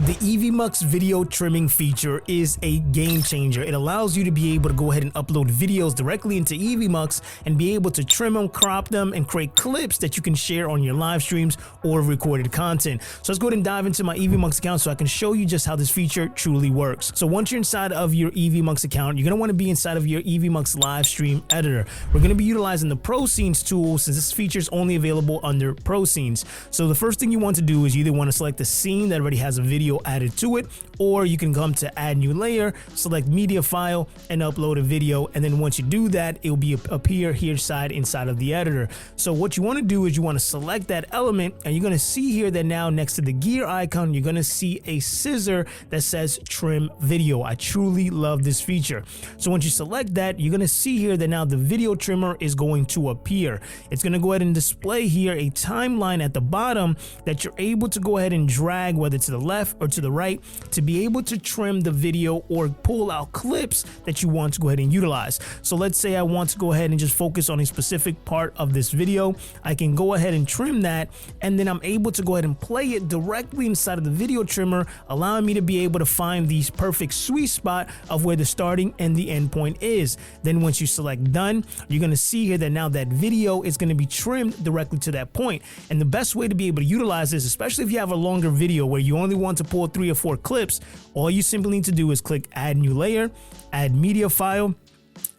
The Evmux video trimming feature is a game changer. It allows you to be able to go ahead and upload videos directly into Evmux and be able to trim them, crop them, and create clips that you can share on your live streams or recorded content. So let's go ahead and dive into my Evmux account so I can show you just how this feature truly works. So once you're inside of your Evmux account, you're going to want to be inside of your Evmux live stream editor. We're going to be utilizing the Pro Scenes tool since this feature is only available under Pro Scenes. So the first thing you want to do is you either want to select the scene that already has a video added to it, or you can come to add new layer, select media file, and upload a video. And then once you do that, it will be appear here inside of the editor. So what you want to do is you want to select that element, and you're going to see here that now next to the gear icon, you're going to see a scissor that says trim video. I truly love this feature. So once you select that, you're going to see here that now the video trimmer is going to appear. It's going to go ahead and display here a timeline at the bottom that you're able to go ahead and drag, whether to the left or to the right, to be able to trim the video or pull out clips that you want to go ahead and utilize. So let's say I want to go ahead and just focus on a specific part of this video. I can go ahead and trim that, and then I'm able to go ahead and play it directly inside of the video trimmer, allowing me to be able to find the perfect sweet spot of where the starting and the end point is. Then once you select done, you're going to see here that now that video is going to be trimmed directly to that point. And the best way to be able to utilize this, especially if you have a longer video where you only want to pull 3 or 4 clips, all you simply need to do is click add new layer, add media file,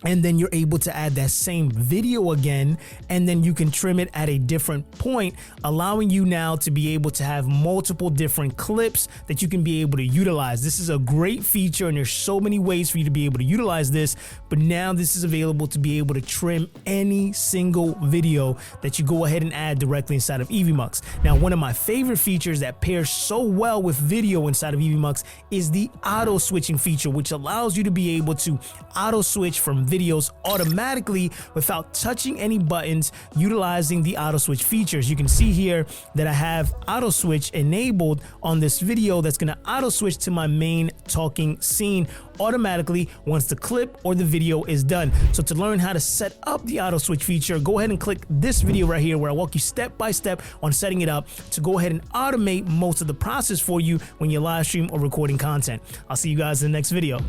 and then you're able to add that same video again, and then you can trim it at a different point, allowing you now to be able to have multiple different clips that you can be able to utilize. This is a great feature, and there's so many ways for you to be able to utilize this, but now this is available to be able to trim any single video that you go ahead and add directly inside of Evmux. Now, one of my favorite features that pairs so well with video inside of Evmux is the auto switching feature, which allows you to be able to auto switch from videos automatically without touching any buttons, utilizing the auto switch features. You can see here that I have auto switch enabled on this video that's going to auto switch to my main talking scene automatically once the clip or the video is done. So to learn how to set up the auto switch feature, go ahead and click this video right here where I walk you step by step on setting it up to go ahead and automate most of the process for you when you live stream or recording content. I'll see you guys in the next video.